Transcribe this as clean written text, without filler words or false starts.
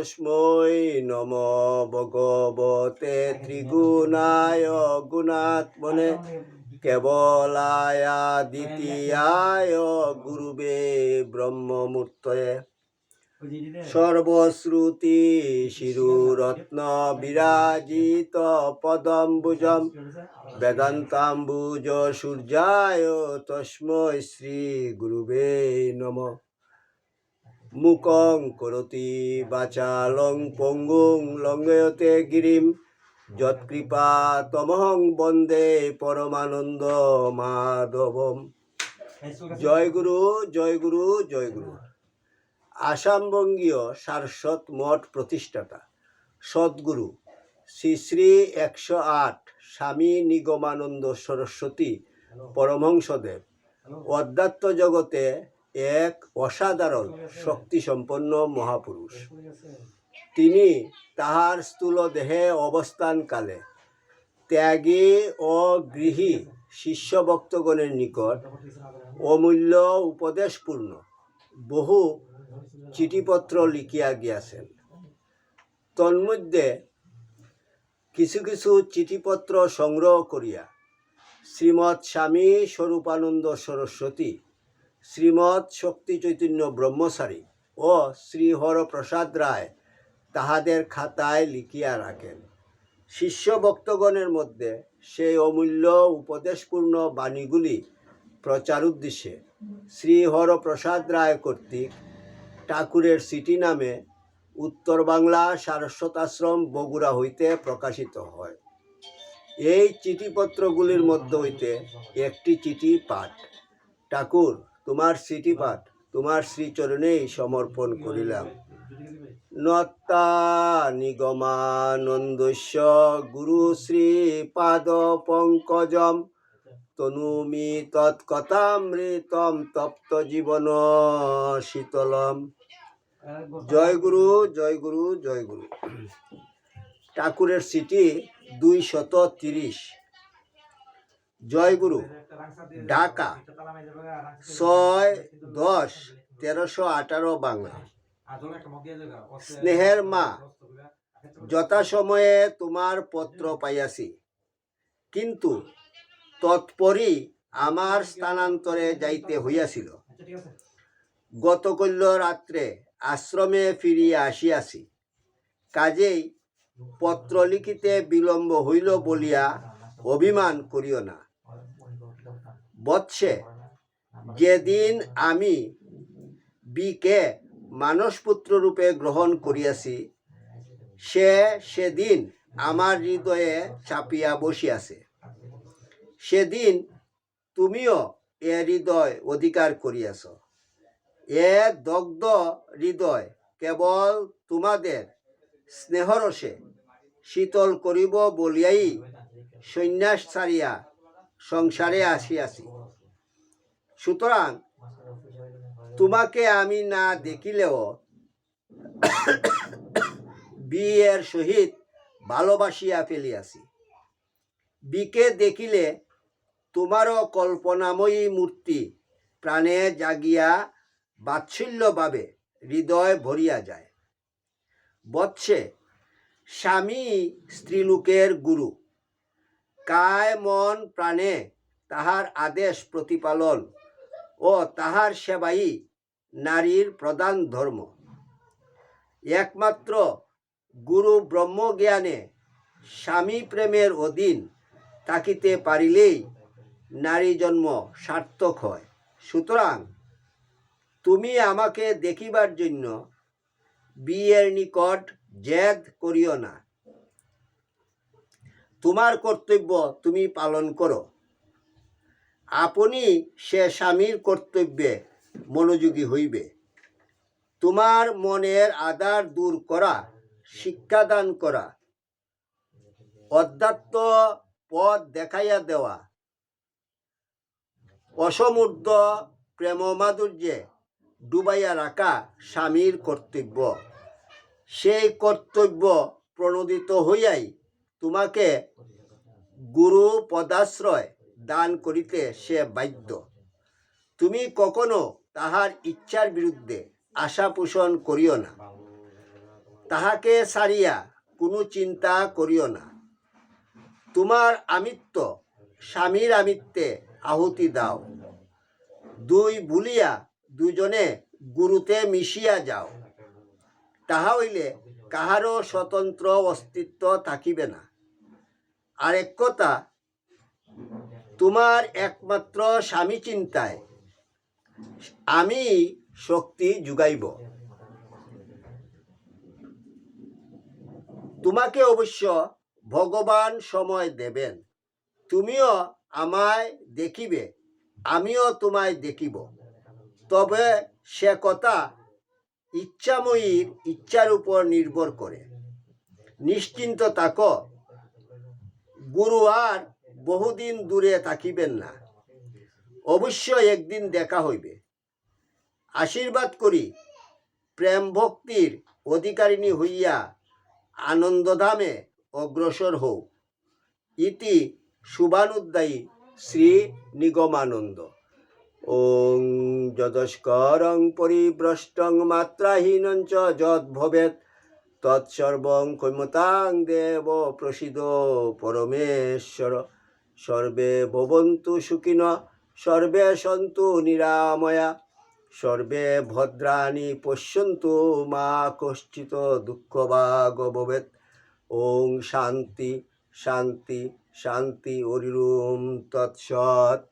তস্मै নম ভগবতে ত্রিগুণায় গুণাত্মনে কেবলায় দ্বিতীয়ায় গুরুবে ব্রহ্মমূর্তয়ে সর্বশ্রুতি শিরুরত্ন বিরাজিত পদম্বুজম বেদান্তাম্বুজ সূর্যায় তস্मै শ্রী গুরুবে নমঃ। মুখং করোতি বাচালং পঙ্গুং লঙ্ঘয়তে গিরিম যৎকৃপা তমহং বন্দে পরমানন্দ মাধবম। জয় গুরু, জয় গুরু, জয় গুরু। আসামবঙ্গীয় সারস্বত মঠ প্রতিষ্ঠাতা সদ্গুরু শ্রী শ্রী 108 স্বামী নিগমানন্দ সরস্বতী পরমহংসদেব অধ্যাত্ম জগতে এক অসাধারণ শক্তিসম্পন্ন মহাপুরুষ। তিনি তাহার স্থূল দেহে অবস্থানকালে ত্যাগী ও গৃহী শিষ্য ভক্তগণের নিকট অমূল্য উপদেশপূর্ণ বহু চিঠিপত্র লিখিয়া গিয়াছেন। তন্মধ্যে কিছু কিছু চিঠিপত্র সংগ্রহ করিয়া শ্রীমৎ স্বামী স্বরূপানন্দ সরস্বতী, শ্রীমৎ শক্তি চৈতন্য ব্রহ্মচারী ও শ্রী হরপ্রসাদ রায় তাহাদের খাতায় লিখিয়া রাখেন। শিষ্য ভক্তগণের মধ্যে সেই অমূল্য উপদেশপূর্ণ বাণীগুলি প্রচার উদ্দেশ্যে শ্রী হরপ্রসাদ রায় কর্তৃক ঠাকুরের চিঠি নামে উত্তর বাংলা সারস্বত আশ্রম বগুড়া হইতে প্রকাশিত হয়। এই চিঠিপত্রগুলির মধ্য হইতে একটি চিঠি পাঠ। ঠাকুর, তোমার চিঠি পাঠ তোমার শ্রীচরণেই সমর্পণ করিলাম। নত্তা নিগমানন্দস্য গুরু শ্রী পাদ পঙ্কজম তনুমি তৎকথামৃতম তপ্ত জীবন শীতলম। জয় গুরু, জয় গুরু, জয় গুরু। ঠাকুরের চিঠি 230। জয় গুরু, ঢাকা 6-10-1318 বাংলা। স্নেহের মা, যথাসময়ে তোমার পত্র পাইয়াছি, কিন্তু তৎপরই আমার স্থানান্তরে যাইতে হইয়াছিল। গতকল্য রাত্রে আশ্রমে ফিরিয়া আসিয়াছি, কাজেই পত্র লিখিতে বিলম্ব হইল বলিয়া অভিমান করিও না। বৎসে, যেদিন আমি বিকে মানসপুত্র রূপে গ্রহণ করিয়াছি, সেদিন আমার হৃদয়ে চাপিয়া বসিয়াছে। সেদিন তুমিও এ হৃদয় অধিকার করিয়াছ। এ দগ্ধ হৃদয় কেবল তোমাদের স্নেহরসে শীতল করিব বলিয়াই সন্ন্যাস ছাড়িয়া সংসারে আসিয়াছি। সুতরাং তোমাকে আমি না দেখিলেও বিয়ের সহিত ভালোবাসিয়া ফেলিয়াছি। বিকে দেখিলে তোমারও কল্পনাময়ী মূর্তি প্রাণে জাগিয়া বাৎসল্যভাবে হৃদয় ভরিয়া যায়। বৎসে, স্বামী স্ত্রীলোকের গুরু, কায় মন প্রাণে তাহার আদেশ প্রতিপালন ও তাহার সেবাই নারীর প্রধান ধর্ম। একমাত্র গুরু ব্রহ্মজ্ঞানে স্বামী প্রেমের অধীন থাকিতে পারিলেই নারী জন্ম সার্থক হয়। সুতরাং তুমি আমাকে দেখিবার জন্য বিয়ের নিকট জেদ করিও না। তোমার কর্তব্য তুমি পালন করো। আপনি সে স্বামীর কর্তব্যে মনোযোগী হইবে। তোমার মনের আধার দূর করা, শিক্ষাদান করা, অধ্যাত্ম পথ দেখাইয়া দেওয়া, অসমূর্ধ প্রেম মাধুর্যে ডুবাইয়া রাখা স্বামীর কর্তব্য। সেই কর্তব্য প্রণোদিত হইয়াই তোমাকে গুরু পদাশ্রয় দান করিতে সে বাধ্য। তুমি কখনো তাহার ইচ্ছার বিরুদ্ধে আশা পোষণ করিও না। তাহাকে ছাড়িয়া কোনো চিন্তা করিও না। তোমার আমিত্ব স্বামীর আমিত্বে আহুতি দাও। দুই ভুলিয়া দুজনে গুরুতে মিশিয়া যাও। তাহা হইলে কাহারও স্বতন্ত্র অস্তিত্ব থাকিবে না। আর এক কথা, তোমার একমাত্র স্বামী চিন্তায় আমি শক্তি যোগাইব। তোমাকে অবশ্য ভগবান সময় দেবেন। তুমিও আমায় দেখিবে, আমিও তোমায় দেখিব। তবে সে কথা ইচ্ছাময়ীর ইচ্ছার উপর নির্ভর করে। নিশ্চিন্ত থাকো, গুরু আর বহুদিন দূরে থাকিবেন না। অবশ্যই একদিন দেখা হইবে। আশীর্বাদ করি, প্রেম ভক্তির অধিকারিণী হইয়া আনন্দধামে অগ্রসর হও। ইতি শুভানুদ্দায়ী শ্রী নিগমানন্দ। ওং যদস্করং পরিভ্রষ্টং মাত্রাহীনং চ যৎ ভবেৎ তৎসর্বং ক্ষমতাং দেব প্রসিদ পরমেশ্বর। সর্বে ভবন্তু সুখিনঃ, সর্বে সন্তু নিরাময়া, সর্বে ভদ্রাণি পশ্যন্তু মা কশ্চিৎ দুঃখভাগ ভবেৎ। ওং শান্তি শান্তি শান্তি। হরি ওম তৎসৎ।